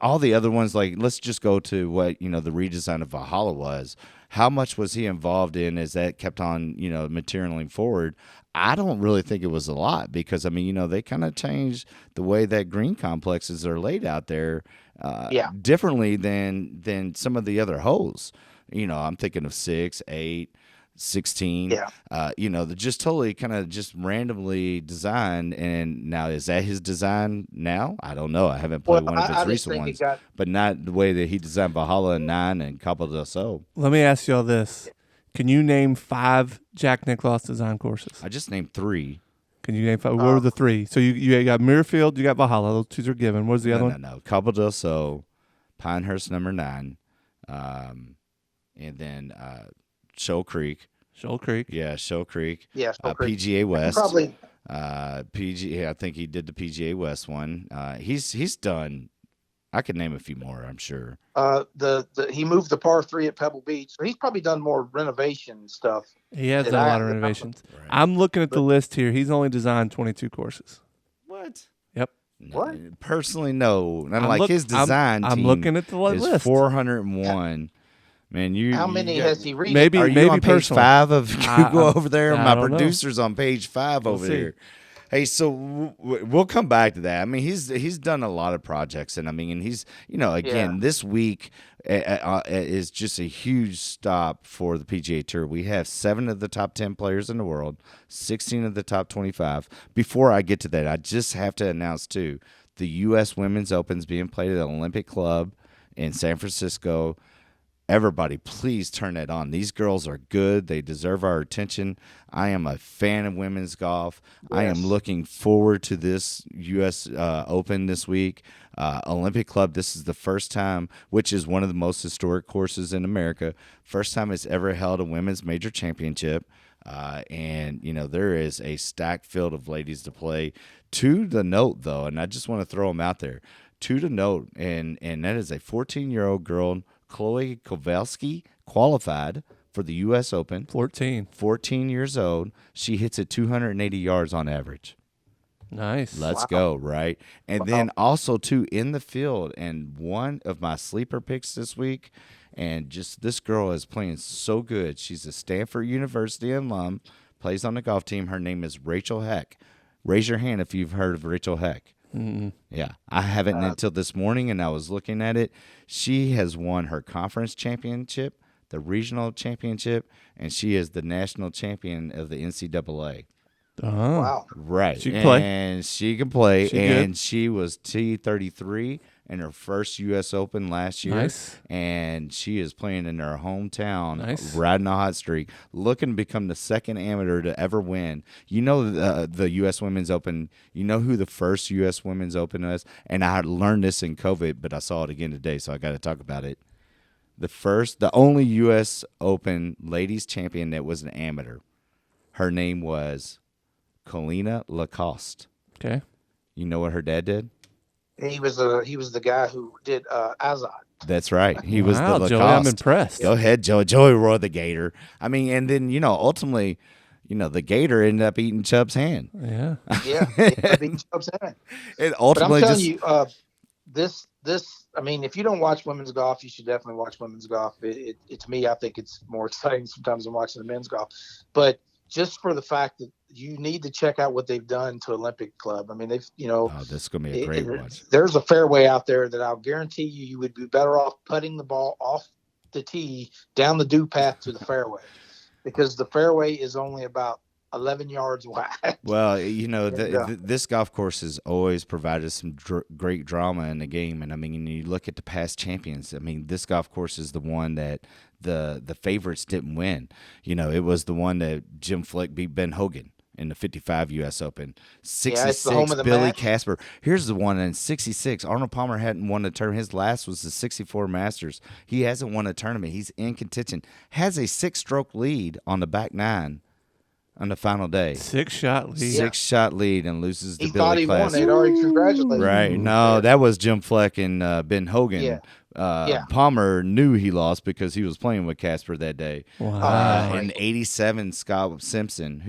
All the other ones, like let's just go to what the redesign of Valhalla was. How much was he involved in as that kept on materializing forward? I don't really think it was a lot, because they kind of changed the way that green complexes are laid out there differently than some of the other holes. I'm thinking of 6, 8, 16. They're just totally kind of just randomly designed. And now, is that his design now? I don't know. I haven't played one of his recent ones, but not the way that he designed Valhalla and 9 and Cabo del Sol. Let me ask y'all this. Can you name 5 Jack Nicklaus design courses? I just named 3. Can you name 5? What were the 3? So you got Muirfield, you got Valhalla. Those 2 are given. What was the other one? No. Cabo del Sol, Pinehurst number 9, and then Shoal Creek. Shoal Creek. Yeah, Shoal Creek. Yeah, Shoal Creek. PGA West. Probably. PGA. I think he did the PGA West one. He's done. I could name a few more, I'm sure. He moved the par 3 at Pebble Beach, so he's probably done more renovation stuff. He has done a lot of renovations. Right. I'm looking at the list here. He's only designed 22 courses. What? Yep. No, what? Personally, no. His design team. I'm looking at the list. Is 401. Man, how many has he read? Maybe you on page 5 of Google over there? My producer's on page 5 over there. Hey, so we'll come back to that. He's done a lot of projects, and he's this week is just a huge stop for the PGA Tour. We have 7 of the top 10 players in the world, 16 of the top 25. Before I get to that, I just have to announce too, the U.S. Women's Open's being played at the Olympic Club in San Francisco. Everybody, please turn that on. These girls are good. They deserve our attention. I am a fan of women's golf. Yes. I am looking forward to this U.S. Open this week. Olympic Club, this is the first time, which is one of the most historic courses in America, first time it's ever held a women's major championship. And there is a stacked field of ladies to play. To the note, though, and I just want to throw them out there, to the note, and that is a 14-year-old girl, Chloe Kovalsky, qualified for the U.S. Open. 14 years old. She hits it 280 yards on average. Nice. Let's go, right? And then also, too, in the field, and one of my sleeper picks this week, and just this girl is playing so good. She's a Stanford University alum, plays on the golf team. Her name is Rachel Heck. Raise your hand if you've heard of Rachel Heck. Mm-hmm. Yeah, I haven't until this morning, and I was looking at it. She has won her conference championship, the regional championship, and she is the national champion of the NCAA. Oh. Wow. Right. She can play. And she can play. She and good. She was T33 in her first U.S. Open last year. Nice. And she is playing in her hometown, nice. Riding a hot streak, looking to become the second amateur to ever win. The U.S. Women's Open, you know who the first U.S. Women's Open was? And I learned this in COVID, but I saw it again today, so I got to talk about it. The only U.S. Open ladies champion that was an amateur, her name was Colina Lacoste. Okay. You know what her dad did? He was the guy who did Azad. That's right. He was the Lacoste. Joey, I'm impressed. Go ahead, Joey. Joey roared the Gator. And then, ultimately, the Gator ended up eating Chubb's hand. Yeah. Yeah. Eating Chubb's hand. It ultimately but I'm telling you, if you don't watch women's golf, you should definitely watch women's golf. To me, I think it's more exciting sometimes than watching the men's golf. But just for the fact that you need to check out what they've done to Olympic Club. They've, this is going to be a great watch. There's a fairway out there that I'll guarantee you would be better off putting the ball off the tee down the dew path to the fairway, because the fairway is only about 11 yards wide. Well, this golf course has always provided some great drama in the game. And you look at the past champions. This golf course is the one that the favorites didn't win. It was the one that Jim Flick beat Ben Hogan in the 55 U.S. Open. 66, Billy Casper. Here's the one in 66. Arnold Palmer hadn't won a tournament. His last was the 64 Masters. He hasn't won a tournament. He's in contention. Has a 6-stroke lead on the back nine on the final day. 6-shot lead. 6-shot lead and loses to He Billy thought he won. Class. They'd already congratulated him. Right. No, that was Jim Fleck and Ben Hogan. Yeah. Palmer knew he lost because he was playing with Casper that day. Wow. In 87, Scott Simpson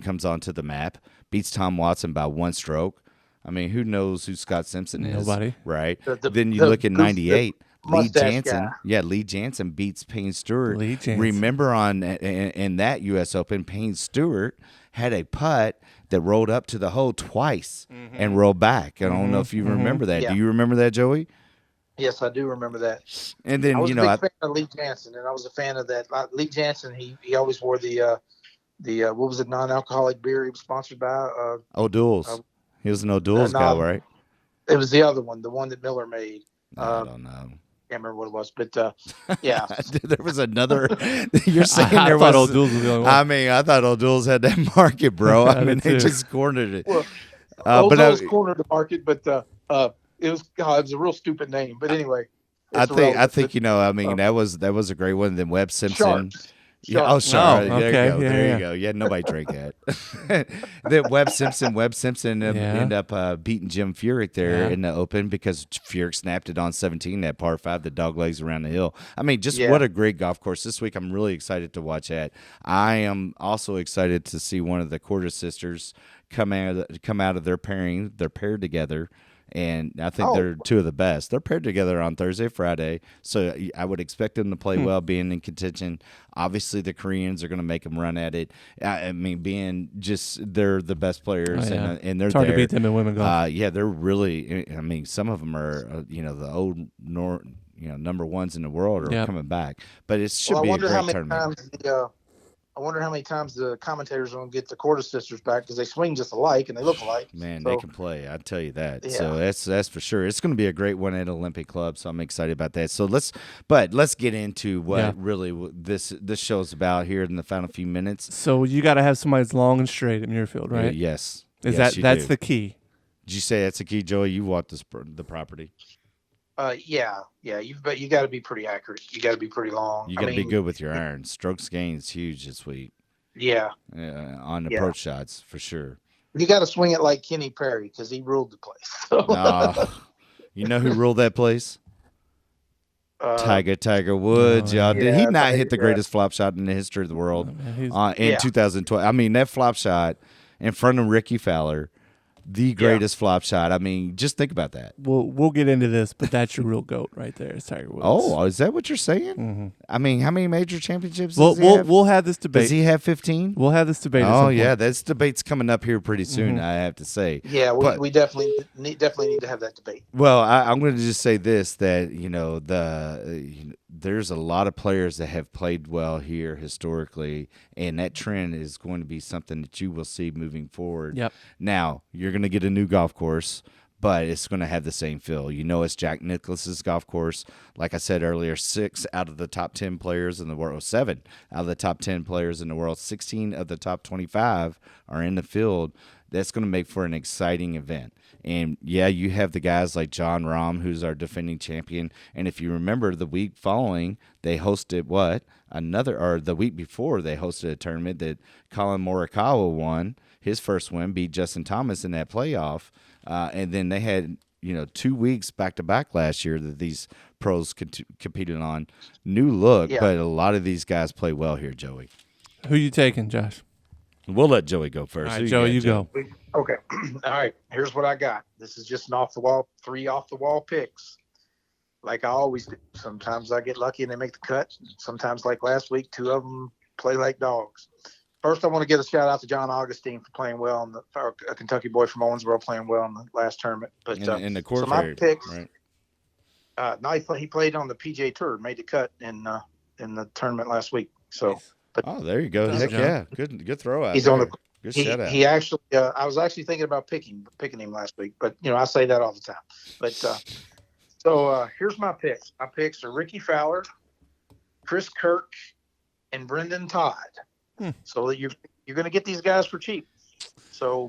comes onto the map, beats Tom Watson by 1 stroke. I mean, who knows who Scott Simpson is? Nobody. Right. Then you look at 98. Lee Jansen, guy. Lee Jansen beats Payne Stewart. Lee Jansen. Remember in that U.S. Open, Payne Stewart had a putt that rolled up to the hole twice and rolled back. I don't know if you remember that. Yeah. Do you remember that, Joey? Yes, I do remember that. And then I was a big fan of Lee Jansen, and I was a fan of that. Lee Jansen, he always wore the what was it, non-alcoholic beer he was sponsored by? O'Doul's. He was an O'Doul's guy, right? It was the other one, the one that Miller made. I don't know. Can't remember what it was, but yeah. There was another. You're saying I there thought was. O'Doul's was the only one. I mean, I thought O'Doul's had that market, bro. I mean, they just cornered it. Well, but O'Doul's cornered the market, but it was a real stupid name. But anyway, I think that was a great one. Then Webb Simpson. Sharps. Yeah, oh, sorry. Oh, There okay. you go. Yeah, There yeah. you go. Yeah, nobody drank that. That Webb Simpson ended up beating Jim Furyk there in the Open because Furyk snapped it on 17, that par 5, the dog legs around the hill. I mean, just what a great golf course. This week, I'm really excited to watch that. I am also excited to see one of the Cordes sisters come out of their pairing. They're paired together. And I think they're two of the best. They're paired together on Thursday, Friday, so I would expect them to play well, being in contention. Obviously, the Koreans are going to make them run at it. I mean, they're the best players, and they're it's hard there. to beat them in women golf. They're really. I mean, some of them are, the old number ones in the world are coming back, but it should be a great tournament. I wonder how many times the commentators are going to get the Cordes sisters back because they swing just alike and they look alike. Man, they can play. I tell you that. Yeah. So that's for sure. It's going to be a great one at Olympic Club. So I'm excited about that. So let's get into what really this show's about here in the final few minutes. So you got to have somebody that's long and straight at Muirfield, right? Yes. That's the key? Did you say that's the key, Joey? You walked the property. Yeah. You got to be pretty accurate. You got to be pretty long. You got to be good with your iron. Strokes gain's huge this week. Yeah. On approach shots for sure. You got to swing it like Kenny Perry because he ruled the place. So. You know who ruled that place? Tiger Woods, y'all. Did he not hit the greatest flop shot in the history of the world in 2012? I mean, that flop shot in front of Ricky Fowler. The greatest flop shot. I mean, just think about that. We'll get into this, but that's your real GOAT right there. It's Tiger Woods. Oh, is that what you're saying? Mm-hmm. I mean, how many major championships does he have? We'll have this debate. Does he have 15? We'll have this debate. Oh, yeah. This debate's coming up here pretty soon, I have to say. Yeah, we definitely need to have that debate. Well, I'm going to just say this, that, there's a lot of players that have played well here historically, and that trend is going to be something that you will see moving forward. Yep. Now, you're going to get a new golf course, but it's going to have the same feel. It's Jack Nicklaus's golf course. Like I said earlier, 6 out of the top 10 players in the world, 7 out of the top 10 players in the world, 16 of the top 25 are in the field. That's going to make for an exciting event. And, you have the guys like John Rahm, who's our defending champion. And if you remember, the week following, they hosted the week before, they hosted a tournament that Colin Morikawa won. His first win, beat Justin Thomas in that playoff. And then they had, 2 weeks back-to-back last year that these pros competed on. New look, but a lot of these guys play well here, Joey. Who you taking, Josh? We'll let Joey go first. All right, Joey, you go. Okay. All right. Here's what I got. This is just an 3 off-the-wall picks. Like I always do. Sometimes I get lucky and they make the cut. Sometimes, like last week, 2 of them play like dogs. First, I want to give a shout-out to John Augustine for playing well, a Kentucky boy from Owensboro playing well in the last tournament. But in the court, so my picks, right? No, he played on the PGA Tour, made the cut in the tournament last week. So. But there you go. Heck yeah. Good throw out. He's on the good shout out. He actually I was actually thinking about picking him last week, but I say that all the time. But so here's my picks. My picks are Ricky Fowler, Chris Kirk, and Brendan Todd. So you're going to get these guys for cheap. So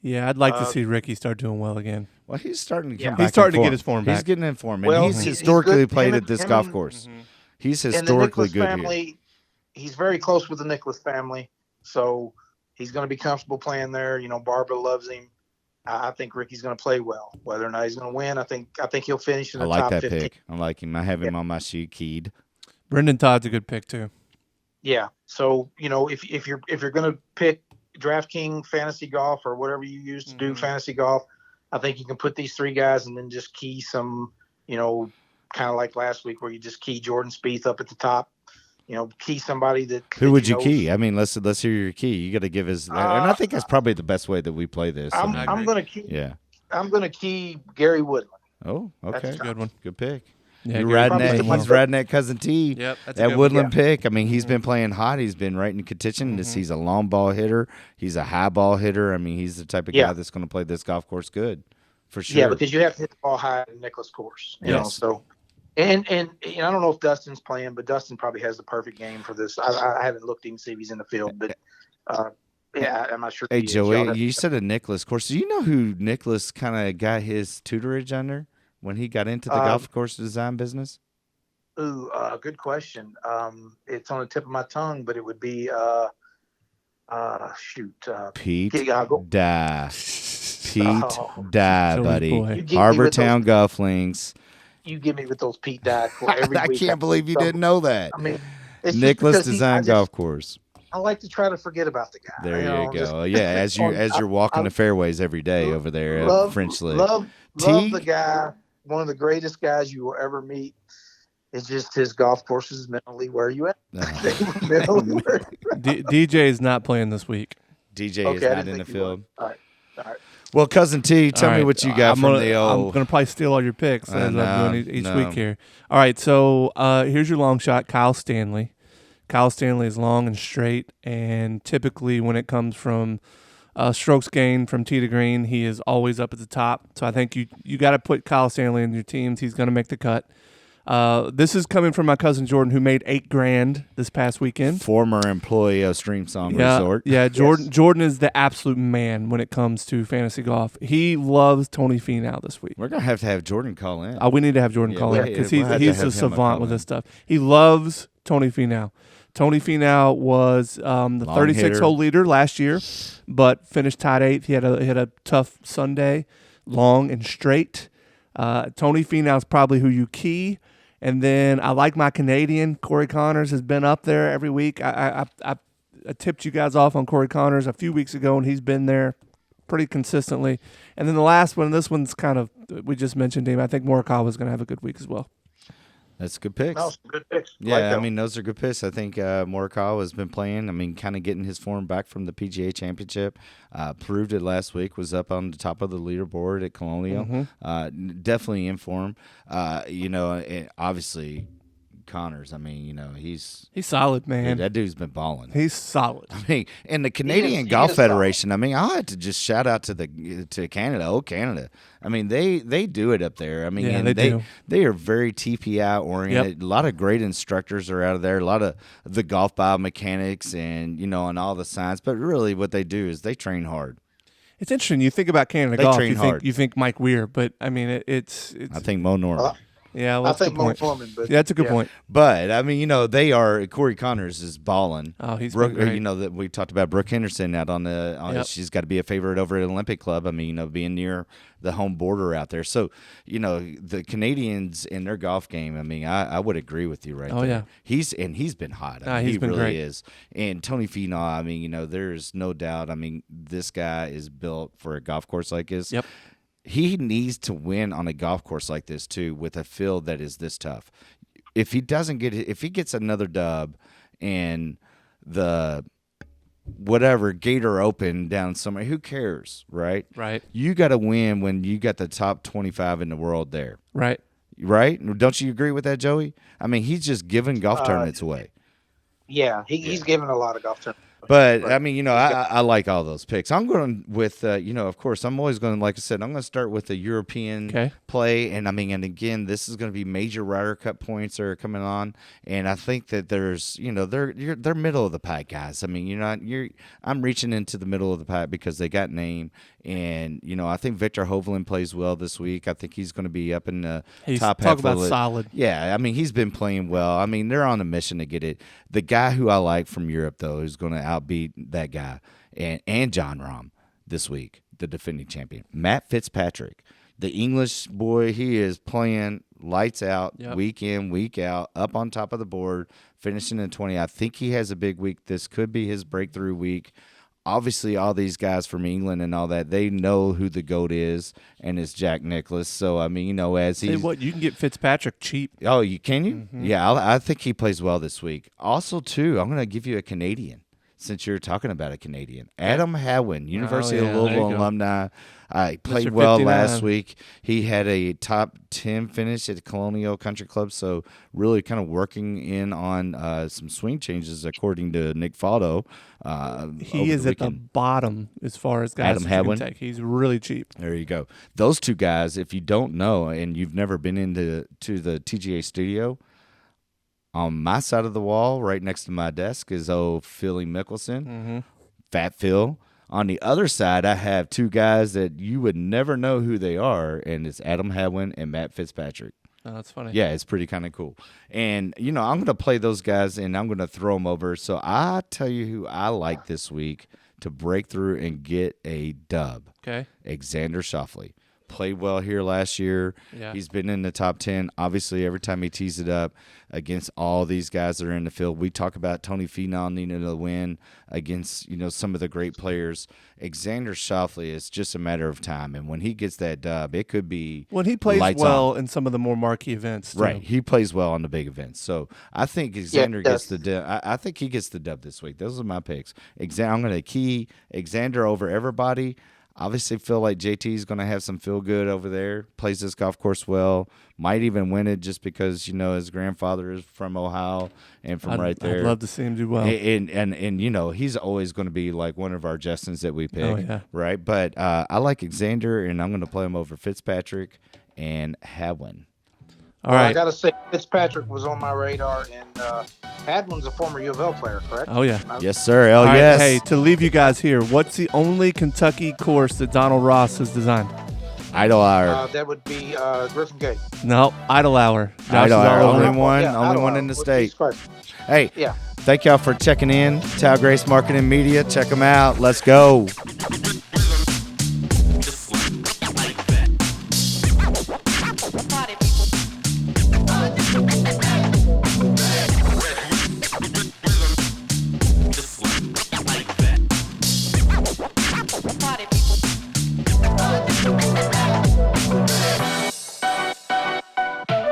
I'd like to see Ricky start doing well again. Well, he's starting to come back. He's starting to get his form back. He's getting in form. Well, he's historically played at this golf course. He's historically good family, here. He's very close with the Nicklaus family, So he's going to be comfortable playing there. Barbara loves him. I think Ricky's going to play well. Whether or not he's going to win, I think he'll finish in the top 15. Pick. I like him. I have him on my sheet keyed. Brendan Todd's a good pick too. Yeah. So if you're going to pick DraftKings fantasy golf or whatever you use to do fantasy golf, I think you can put these three guys and then just key some, kind of like last week where you just key Jordan Spieth up at the top. Key somebody that. Who would you key? I mean, let's hear your key. You got to give us, and I think that's probably the best way that we play this. I'm going to key. Yeah. I'm going to key Gary Woodland. Oh, okay, that's a good one. Good pick. Yeah, You're riding that. He's riding that cousin T. Yep, that's that Woodland one. pick. I mean, he's been playing hot. He's been right in contention. He's a long ball hitter. He's a high ball hitter. I mean, he's the type of guy that's going to play this golf course good, for sure. Yeah, because you have to hit the ball high at the Nicklaus course. You know, so. And I don't know if Dustin's playing, but Dustin probably has the perfect game for this. I haven't looked to see if he's in the field, but I'm not sure. Hey, Joey, you said a Nicklaus course. Do you know who Nicklaus kind of got his tutorage under when he got into the golf course design business? Ooh, good question. It's on the tip of my tongue, but it would be Pete Dye. Pete Dye, buddy. Harbortown Golf Links. You give me with those Pete Dye every week. I can't believe you didn't know that. I mean, Nicklaus Design Golf Course. I like to try to forget about the guy. There you go. As you're walking the fairways every day over there at French Lick. Love the guy. One of the greatest guys you will ever meet. It's just his golf course is mentally where you at. DJ is not playing this week. DJ is not in the field. All right. Well, cousin T, tell me what you got from the old. I'm going to probably steal all your picks as I'm doing each week here. All right, so here's your long shot, Kyle Stanley. Kyle Stanley is long and straight, and typically when it comes from strokes gained from tee to green, he is always up at the top. So I think you got to put Kyle Stanley in your teams. He's going to make the cut. This is coming from my cousin Jordan, who made $8,000 this past weekend. Former employee of Stream Song Resort. Yeah, Jordan is the absolute man when it comes to fantasy golf. He loves Tony Finau this week. We're gonna have to have Jordan call in. We need to have Jordan call in because he's a savant with this stuff. He loves Tony Finau. Tony Finau was the 36-hole leader last year, but finished tied 8th. He had a tough Sunday, long and straight. Tony Finau is probably who you key. And then I like my Canadian. Corey Connors has been up there every week. I tipped you guys off on Corey Connors a few weeks ago, and he's been there pretty consistently. And then the last one, this one's kind of, we just mentioned him. I think Morikawa is going to have a good week as well. That's good picks. No, good picks. Yeah, I mean, those are good picks. I think Morikawa has been playing. I mean, kind of getting his form back from the PGA Championship. Proved it last week. Was up on the top of the leaderboard at Colonial. Definitely in form. And obviously Connors. I mean, he's solid, man. Dude, that dude's been balling. He's solid. I mean, and the Canadian Golf Federation. I mean, I had to just shout out to Canada. Canada. I mean, they do it up there. I mean, and they are very TPI oriented. Yep. A lot of great instructors are out of there. A lot of the golf biomechanics and and all the science. But really, what they do is they train hard. It's interesting. You think about Canada golf. You think Mike Weir, but I mean, it's. I think Mo Norman. Yeah, well, I think Mo Norman, but that's a good point. But I mean, they are. Corey Connors is balling. Oh, he's been great. That we talked about Brooke Henderson out on she's got to be a favorite over at Olympic Club. I mean, being near the home border out there. So, the Canadians in their golf game. I mean, I would agree with you there. Yeah, he's been hot. I mean, he's been really great. is. And Tony Finau. I mean, there's no doubt. I mean, this guy is built for a golf course like this. Yep. He needs to win on a golf course like this too, with a field that is this tough. If he gets another dub and the whatever Gator Open down somewhere, who cares, right? Right. You got to win when you got the top 25 in the world there. Right. Right? Don't you agree with that, Joey? I mean, he's just giving golf tournaments away. Yeah, he's given a lot of golf tournaments. But, I mean, I like all those picks. I'm going with, of course, I'm always going, like I said, I'm going to start with the European play. And, and again, this is going to be major Ryder Cup points that are coming on. And I think that there's, they're middle of the pack guys. I mean, I'm reaching into the middle of the pack because they got name. And, I think Victor Hovland plays well this week. I think he's going to be up in the top half. Talk about solid. Yeah, I mean, he's been playing well. I mean, they're on a mission to get it. The guy who I like from Europe, though, who's going to outbeat that guy and John Rahm this week, the defending champion. Matt Fitzpatrick, the English boy, he is playing lights out week in, week out, up on top of the board, finishing in 20. I think he has a big week. This could be his breakthrough week. Obviously, all these guys from England and all that, they know who the GOAT is, and it's Jack Nicklaus. So, I mean, as he's... What, you can get Fitzpatrick cheap. Oh, can you? Mm-hmm. Yeah, I think he plays well this week. Also, too, I'm going to give you a Canadian, since you're talking about a Canadian. Adam Hadwin, University of Louisville alumni. He played well last week. He had a top 10 finish at Colonial Country Club, so really kind of working in on some swing changes, according to Nick Faldo. He is at the bottom as far as guys Adam Hadwin. Take. He's really cheap. There you go. Those two guys, if you don't know and you've never been into the TGA studio, on my side of the wall, right next to my desk, is Philly Mickelson, Fat Phil. On the other side, I have two guys that you would never know who they are, and it's Adam Hadwin and Matt Fitzpatrick. Oh, that's funny. Yeah, it's pretty kind of cool. And, I'm going to play those guys, and I'm going to throw them over. So I tell you who I like this week to break through and get a dub. Okay. Xander Schauffele. Played well here last year. Yeah. He's been in the top 10. Obviously, every time he tees it up against all these guys that are in the field, we talk about Tony Finau needing to win against, some of the great players. Xander Schauffele is just a matter of time. And when he gets that dub, it could be when he plays well in some of the more marquee events. Too. Right. He plays well on the big events. So I think Xander gets the dub. I think he gets the dub this week. Those are my picks. I'm going to key Xander over everybody. Obviously, feel like JT is going to have some feel good over there. Plays this golf course well. Might even win it just because his grandfather is from Ohio and from right there. I'd love to see him do well. And he's always going to be like one of our Justins that we pick. Oh, yeah. Right. But I like Xander, and I'm going to play him over Fitzpatrick and Hadwin. All right. I got to say, Fitzpatrick was on my radar, and Hadwin's a former U of L player, correct? Oh, yeah. Yes, sir. Oh, all yes. Right, hey, to leave you guys here, what's the only Kentucky course that Donald Ross has designed? Idle Hour. That would be Griffin Gate. No, Idle Hour. Idle Hour. Only Idle one Hour. in the state. Hey, thank y'all for checking in. Tao Grace Marketing Media. Check them out. Let's go.